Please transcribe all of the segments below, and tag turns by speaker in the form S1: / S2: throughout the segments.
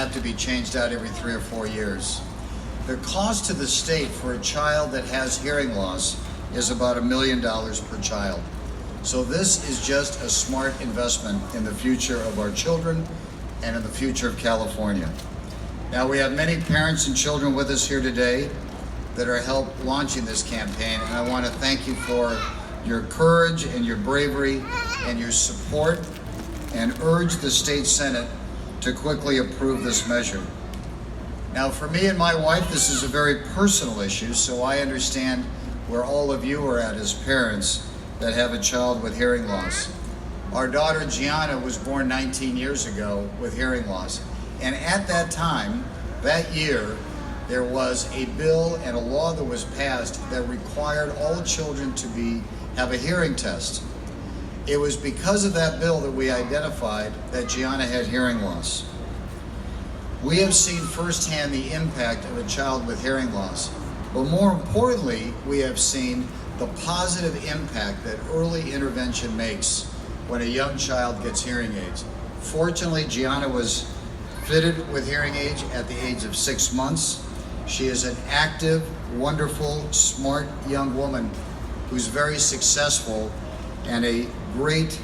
S1: have to be changed out every 3 or 4 years. The cost to the state for a child that has hearing loss is about $1 million per child. So this is just a smart investment in the future of our children and in the future of California. Now, we have many parents and children with us here today that are help launching this campaign, and I want to thank you for your courage and your bravery and your support, and urge the state Senate to quickly approve this measure. Now, for me and my wife, this is a very personal issue, so I understand where all of you are at as parents that have a child with hearing loss. Our daughter Gianna was born 19 years ago with hearing loss, and at that time, that year, there was a bill and a law that was passed that required all children to have a hearing test. It was because of that bill that we identified that Gianna had hearing loss. We have seen firsthand the impact of a child with hearing loss, but more importantly, we have seen the positive impact that early intervention makes when a young child gets hearing aids. Fortunately, Gianna was fitted with hearing aids at the age of 6 months. She is an active, wonderful, smart young woman who's very successful and a great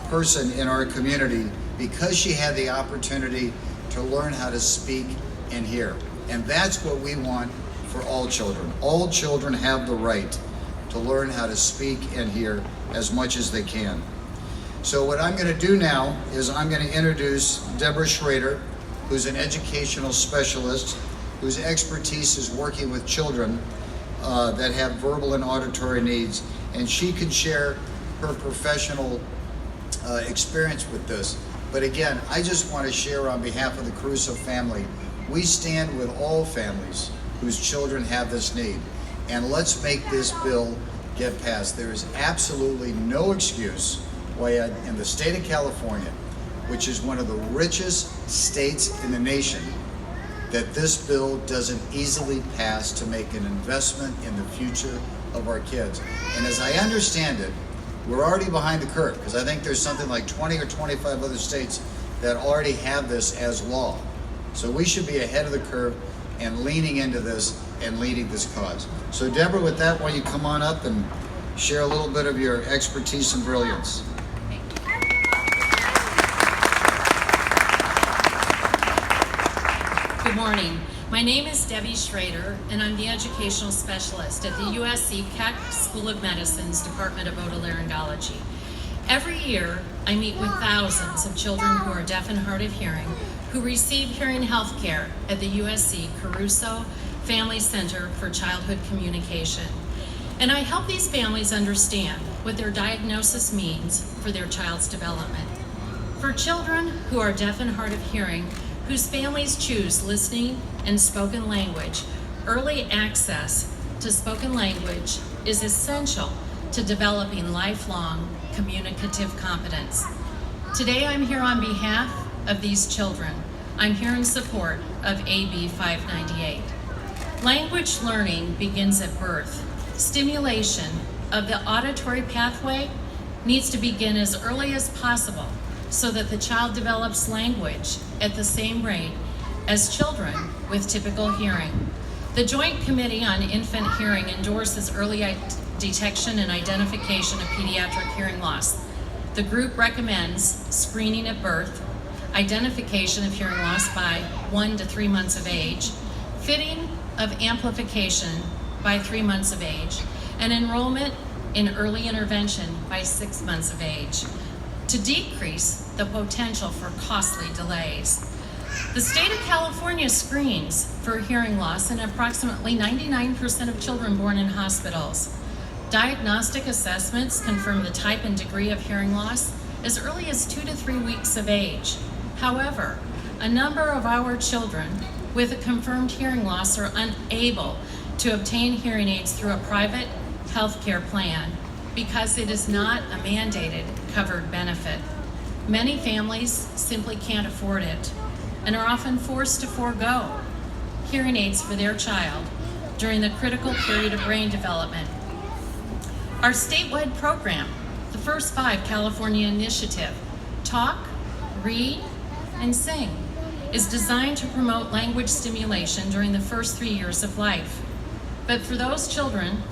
S1: person in our community because she had the opportunity to learn how to speak and hear. And that's what we want for all children. All children have the right to learn how to speak and hear as much as they can. So what I'm going to do now is I'm going to introduce Deborah Schrader, who's an educational specialist whose expertise is working with children that have verbal and auditory needs, and she can share her professional experience with this. But again, I just want to share on behalf of the Caruso family, we stand with all families whose children have this need, and let's make this bill get passed. There is absolutely no excuse why in the state of California, which is one of the richest states in the nation, that this bill doesn't easily pass to make an investment in the future of our kids. And as I understand it, we're already behind the curve, because I think there's something like 20 or 25 other states that already have this as law. So we should be ahead of the curve and leaning into this and leading this cause. So Deborah, with that, why don't you come on up and share a little bit of your expertise and brilliance.
S2: Good morning. My name is Debbie Schrader, and I'm the educational specialist at the USC Keck School of Medicine's Department of Otolaryngology. Every year, I meet with thousands of children who are deaf and hard of hearing who receive hearing health care at the USC Caruso Family Center for Childhood Communication. And I help these families understand what their diagnosis means for their child's development. For children who are deaf and hard of hearing, whose families choose listening and spoken language, early access to spoken language is essential to developing lifelong communicative competence. Today I'm here on behalf of these children. I'm here in support of AB 598. Language learning begins at birth. Stimulation of the auditory pathway needs to begin as early as possible so that the child develops language at the same rate as children with typical hearing. The Joint Committee on Infant Hearing endorses early detection and identification of pediatric hearing loss. The group recommends screening at birth, identification of hearing loss by 1 to 3 months of age, fitting of amplification by 3 months of age, and enrollment in early intervention by 6 months of age, to decrease the potential for costly delays. The state of California screens for hearing loss in approximately 99% of children born in hospitals. Diagnostic assessments confirm the type and degree of hearing loss as early as 2 to 3 weeks of age. However, a number of our children with a confirmed hearing loss are unable to obtain hearing aids through a private health care plan because it is not a mandated covered benefit. Many families simply can't afford it and are often forced to forego hearing aids for their child during the critical period of brain development. Our statewide program, the First 5 California Initiative, Talk, Read, and Sing, is designed to promote language stimulation during the first 3 years of life. But for those children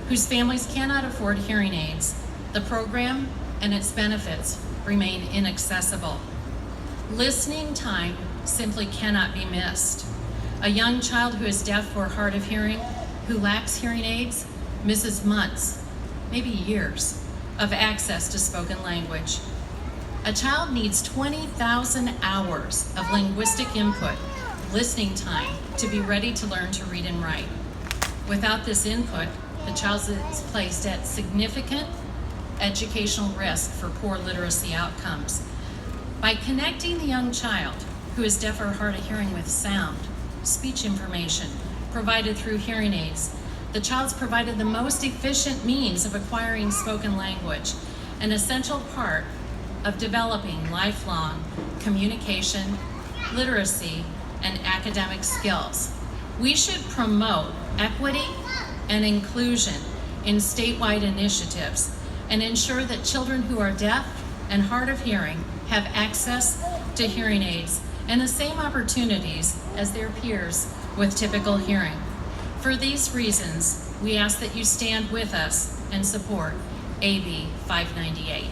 S2: whose families cannot afford hearing aids, the program and its benefits remain inaccessible. Listening time simply cannot be missed. A young child who is deaf or hard of hearing, who lacks hearing aids, misses months, maybe years, of access to spoken language. A child needs 20,000 hours of linguistic input, listening time, to be ready to learn to read and write. Without this input, the child is placed at significant educational risk for poor literacy outcomes. By connecting the young child who is deaf or hard of hearing with sound, speech information provided through hearing aids, the child's provided the most efficient means of acquiring spoken language, an essential part of developing lifelong communication, literacy, and academic skills. We should promote equity and inclusion in statewide initiatives and ensure that children who are deaf and hard of hearing have access to hearing aids and the same opportunities as their peers with typical hearing. For these reasons, we ask that you stand with us and support AB 598.